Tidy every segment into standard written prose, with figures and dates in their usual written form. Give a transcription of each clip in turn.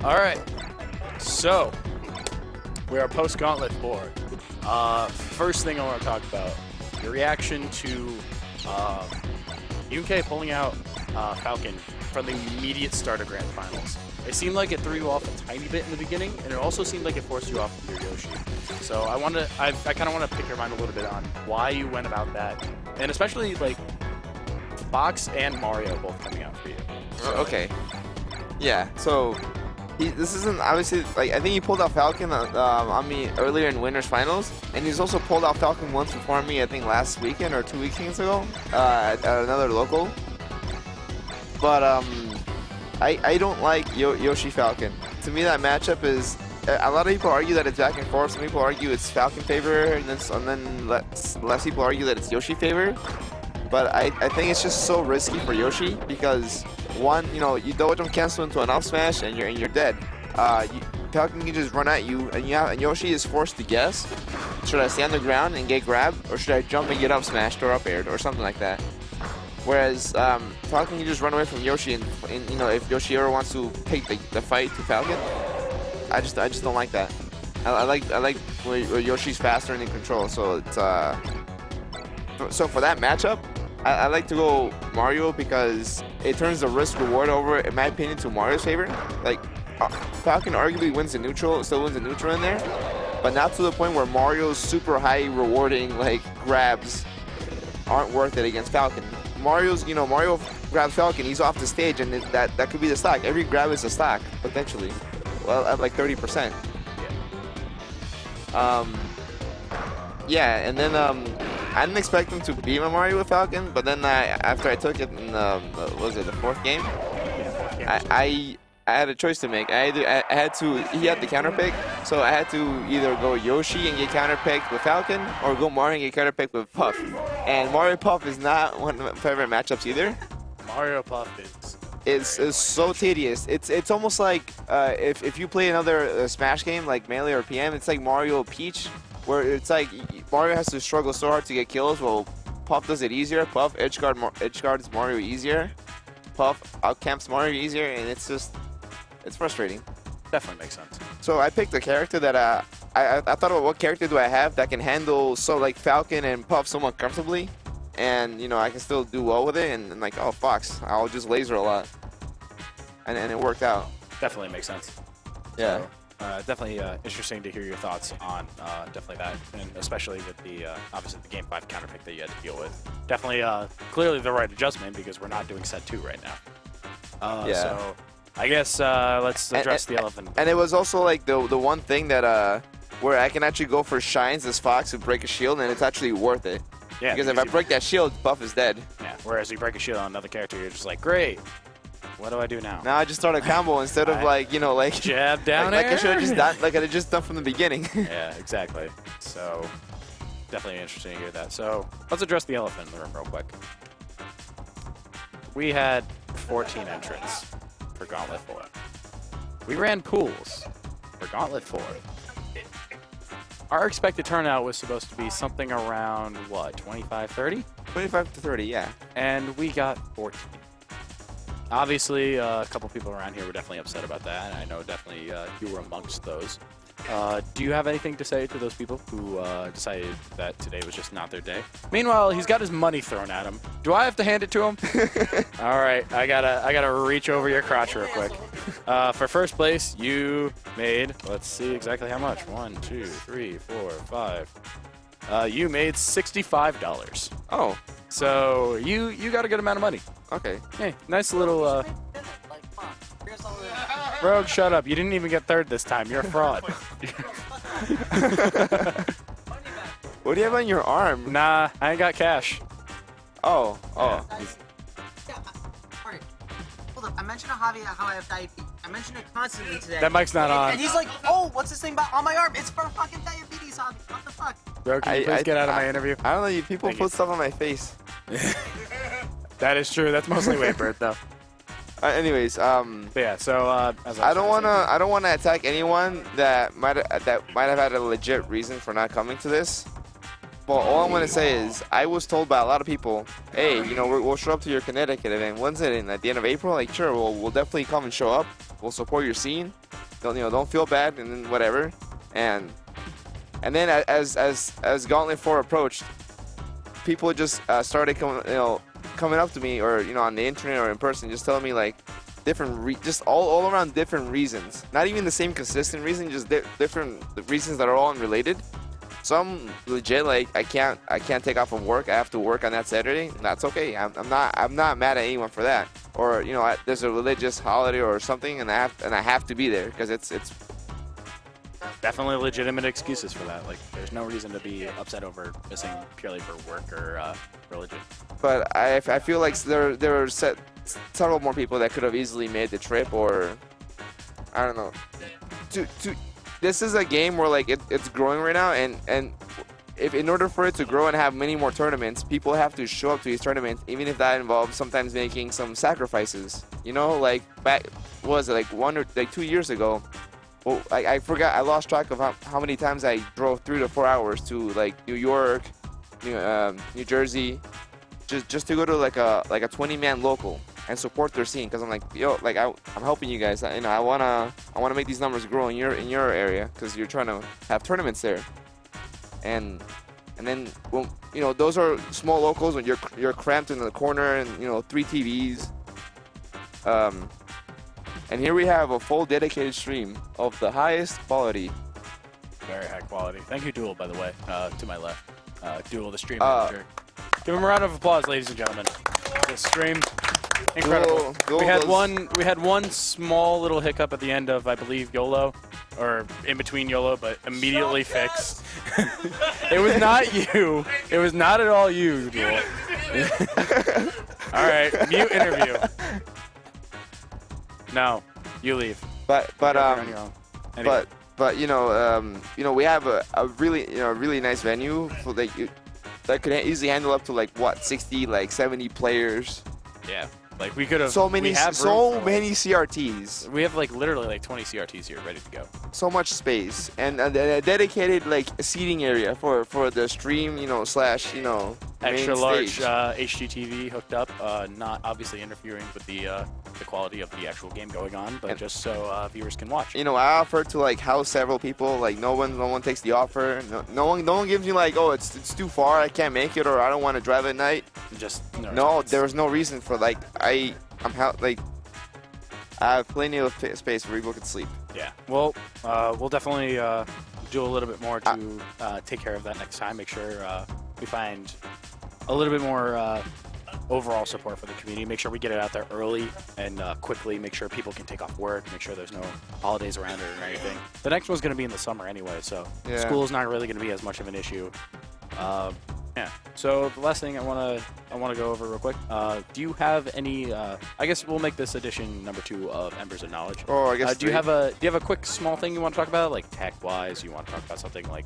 All right. So we are post Gauntlet 4. First thing I want to talk about your reaction to UK pulling out Falcon from the immediate start of Grand Finals. It seemed like it threw you off a tiny bit in the beginning, and it also seemed like it forced you off your Yoshi. So I kind of want to pick your mind a little bit on why you went about that, and especially like Fox and Mario both coming out for you. So, okay. Yeah. So this isn't obviously like I think he pulled out Falcon on me earlier in Winners Finals, and he's also pulled out Falcon once before me. I think last weekend or 2 weekends ago at another local. But I don't like Yoshi Falcon. To me, that matchup is. A lot of people argue that it's back and forth. Some people argue it's Falcon favor, and then less people argue that it's Yoshi favor. But I think it's just so risky for Yoshi because one, you dodge them cancel into an up smash and you're dead. Falcon can just run at you, and Yoshi is forced to guess: should I stay on the ground and get grabbed, or should I jump and get up smashed or up aired or something like that? Whereas Falcon can just run away from Yoshi, and if Yoshi ever wants to take the fight to Falcon, I just don't like that. I like where Yoshi's faster and in control. So it's so for that matchup, I like to go Mario because it turns the risk reward over, in my opinion, to Mario's favor. Like Falcon arguably wins the neutral, still wins the neutral in there, but not to the point where Mario's super high rewarding like grabs aren't worth it against Falcon. Mario grabs Falcon, he's off the stage, and that could be the stock. Every grab is a stock potentially. Well, at like 30%. Yeah, and then I didn't expect him to beat my Mario with Falcon, but then after I took it in was it the fourth game? Yeah, I had a choice to make. He had the counter pick, so I had to either go Yoshi and get counter picked with Falcon, or go Mario and get counter picked with Puff. And Mario Puff is not one of my favorite matchups either. Mario Puff is so tedious. It's almost like if you play another Smash game like Melee or PM, it's like Mario Peach, where it's like Mario has to struggle so hard to get kills. Well, Puff does it easier. Puff edge guards Mario easier. Puff outcamps Mario easier, and it's frustrating. Definitely makes sense. So I picked a character that I thought about what character do I have that can handle like Falcon and Puff somewhat comfortably. And I can still do well with it, and like, oh, Fox, I'll just laser a lot, and it worked out. Definitely makes sense. Yeah. So, definitely interesting to hear your thoughts on definitely that, and especially with the obviously the Game 5 counter pick that you had to deal with. Definitely, clearly the right adjustment because we're not doing set 2 right now. Yeah. So I guess let's address the elephant. And it was also like the one thing that where I can actually go for shines as Fox and break a shield, and it's actually worth it. Yeah, because if I break that shield, Puff is dead. Yeah, whereas you break a shield on another character, you're just like, great, what do I do now? Now I just start a combo instead of like, jab down like I should have just done, like I had just done from the beginning. Yeah, exactly. So definitely interesting to hear that. So let's address the elephant in the room real quick. We had 14 entrants for Gauntlet 4. We ran pools for Gauntlet 4. Our expected turnout was supposed to be something around, what, 25, 30? 25 to 30, yeah. And we got 14. Obviously, a couple people around here were definitely upset about that. I know definitely you were amongst those. Do you have anything to say to those people who decided that today was just not their day? Meanwhile, he's got his money thrown at him. Do I have to hand it to him? All right, I gotta reach over your crotch real quick. For first place, you made, let's see exactly how much. 1, 2, 3, 4, 5. You made $65. Oh. So you got a good amount of money. Okay. Hey, nice little. Rogue, shut up. You didn't even get third this time. You're a fraud. What do you have on your arm? Nah, I ain't got cash. Oh. Alright, hold up. I mentioned to Javi how I have diabetes. I mentioned it constantly today. That mic's not on. And he's like, oh, what's this thing on my arm? It's for fucking diabetes, Javi. What the fuck? Bro, can you please get out of my interview? I don't know. You people put stuff on my face. That is true. That's mostly weight, Bert, though. Anyways, But yeah. So as I don't wanna attack anyone that might have had a legit reason for not coming to this. But all I'm gonna say is I was told by a lot of people, hey, we'll show up to your Connecticut event. When's it? At the end of April? Like, sure, we'll definitely come and show up. will support your scene. Don't feel bad, and then whatever. And then as Gauntlet 4 approached, people just started coming up to me, or on the internet or in person, just telling me like different just all around different reasons. Not even the same consistent reason, just different reasons that are all unrelated. So I'm legit like I can't take off from work. I have to work on that Saturday. That's okay. I'm not mad at anyone for that. Or there's a religious holiday or something, and I have to be there because it's definitely legitimate excuses for that. Like, there's no reason to be upset over missing purely for work or religion. But I feel like there are several more people that could have easily made the trip, or I don't know. This is a game where like it's growing right now, and if in order for it to grow and have many more tournaments, people have to show up to these tournaments, even if that involves sometimes making some sacrifices. Like back, what was it, like 1 or 2 years ago? Well, I forgot. I lost track of how many times I drove 3 to 4 hours to like New York, New Jersey, just to go to like a 20-man local and support their scene, because I'm like, like I'm helping you guys. I wanna make these numbers grow in your area, because you're trying to have tournaments there. And then those are small locals when you're cramped in the corner, and 3 TVs. And here we have a full dedicated stream of the highest quality. Very high quality. Thank you, Duel, by the way, to my left. Duel, the stream manager. Give him a round of applause, ladies and gentlemen. The stream, incredible. Duel we had one small little hiccup at the end of, I believe, YOLO, or in between YOLO, but immediately fixed. It was not you. It was not at all you, Duel. All right, mute interview. No, you leave. But Anyway. we have a really nice venue for that could easily handle up to like 60, like 70 players. Yeah, like we could have so many CRTs. We have like literally like 20 CRTs here ready to go. So much space, and a dedicated like seating area for the stream, slash extra main large stage. HDTV hooked up, not obviously interfering with the quality of the actual game going on, but just so viewers can watch. I offered to like house several people. Like no one takes the offer. No one gives me like, oh, it's too far, I can't make it, or I don't want to drive at night. Just no, there was no reason for like I have plenty of space where people can sleep. Yeah. Well, we'll definitely do a little bit more to take care of that next time. Make sure we find a little bit more overall support for the community. Make sure we get it out there early and quickly. Make sure people can take off work. Make sure there's no holidays around it or anything. The next one's going to be in the summer anyway, so school is not really going to be as much of an issue. Yeah. So the last thing I want to go over real quick. Do you have any? I guess we'll make this edition number 2 of Embers of Knowledge. Oh, I guess. Do you have a quick small thing you want to talk about, like tech wise? You want to talk about something like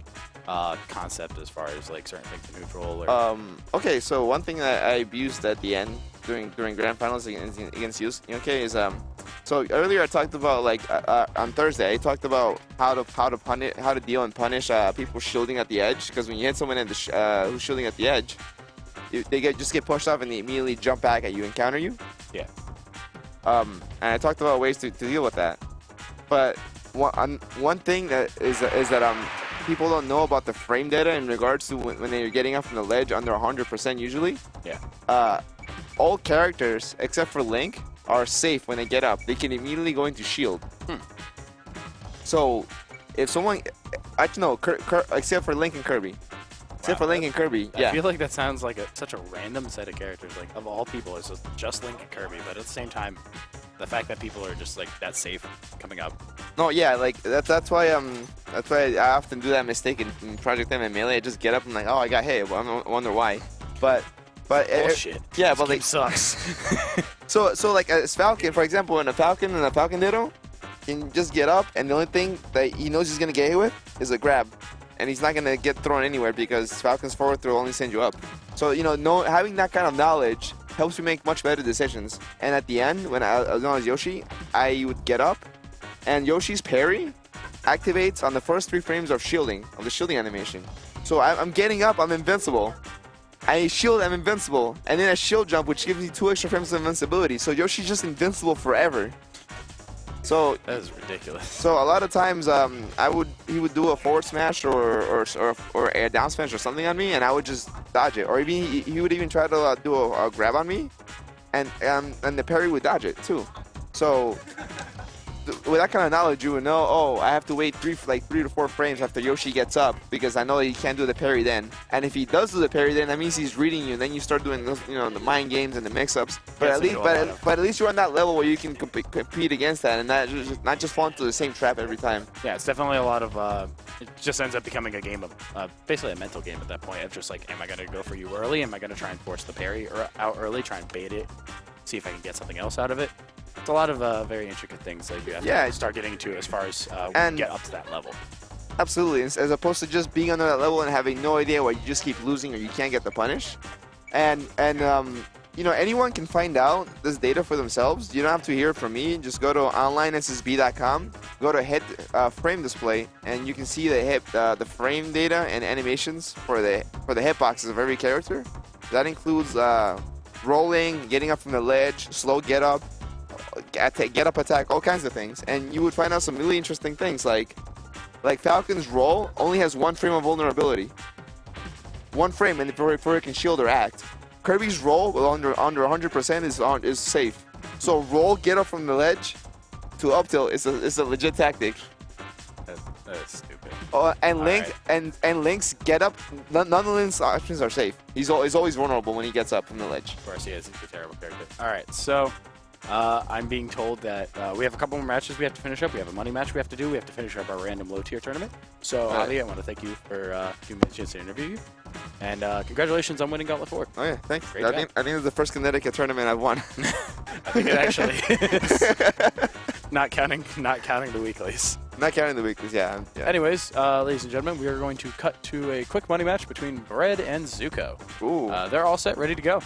concept as far as like certain things neutral? Or... Okay. So one thing that I abused at the end during grand finals against you, okay, is So earlier I talked about like on Thursday I talked about how to deal and punish people shielding at the edge, because when you hit someone who's shielding at the edge, they just get pushed off and they immediately jump back at you and counter you. Yeah. And I talked about ways to deal with that, but one thing that is that people don't know about the frame data in regards to when they're getting up from the ledge under 100% usually. Yeah. All characters except for Link are safe when they get up. They can immediately go into shield. So if someone, actually no, except for Link and Kirby. Except for Link and Kirby, yeah. I feel like that sounds like such a random set of characters. Like of all people, it's just Link and Kirby. But at the same time, the fact that people are just like that safe coming up. No, yeah, like that's why I often do that mistake in Project M and Melee. I just get up and like, oh, I got hit. Well, I wonder why. But bullshit. Yeah, this but game like sucks. So like as Falcon, for example, in a Falcon Ditto, can just get up, and the only thing that he knows he's gonna get hit with is a grab, and he's not gonna get thrown anywhere because Falcon's forward throw only sends you up. So having that kind of knowledge helps you make much better decisions. And at the end, when I was Yoshi, I would get up, and Yoshi's parry activates on the first 3 frames of the shielding animation. So I'm getting up, I'm invincible. I shield, I'm invincible, and then a shield jump, which gives me 2 extra frames of invincibility. So Yoshi's just invincible forever. So That is ridiculous. So a lot of times, he would do a forward smash or a down smash or something on me, and I would just dodge it. Or even he would even try to do a grab on me, and the parry would dodge it too. So with that kind of knowledge, you would know, oh, I have to wait 3 to 4 frames after Yoshi gets up because I know that he can't do the parry then. And if he does do the parry then, that means he's reading you, and then you start doing those, the mind games and the mix-ups. But at least you're on that level where you can compete against that and not just fall into the same trap every time. Yeah, it's definitely a lot of. It just ends up becoming a game of basically a mental game at that point. Of just like, am I going to go for you early? Am I going to try and force the parry out early? Try and bait it. See if I can get something else out of it. It's a lot of very intricate things that you have to start getting to as far as we get up to that level. Absolutely, as opposed to just being under that level and having no idea why you just keep losing or you can't get the punish. And anyone can find out this data for themselves. You don't have to hear it from me. Just go to onlineSSB.com, go to head frame display, and you can see the frame data and animations for the hitboxes of every character. That includes rolling, getting up from the ledge, slow get up attack, all kinds of things. And you would find out some really interesting things like Falcon's roll only has 1 frame of vulnerability. 1 frame, and before it can shield or act. Kirby's roll, under 100% is safe. So roll, get up from the ledge to up tilt is a legit tactic. That is stupid. And Link's get up. None of Link's options are safe. He's always vulnerable when he gets up from the ledge. Of course, he is. He's a terrible character. All right, so I'm being told that we have a couple more matches we have to finish up. We have a money match we have to do. We have to finish up our random low-tier tournament. So, Ali, I want to thank you for giving me the chance to interview you. And congratulations on winning Gauntlet 4. Oh, yeah, thanks. I think it's the first Connecticut tournament I've won. I think it actually is. Not counting the weeklies. Not counting the weeklies, yeah. Anyways, ladies and gentlemen, we are going to cut to a quick money match between Bread and Zuko. Ooh. They're all set, ready to go.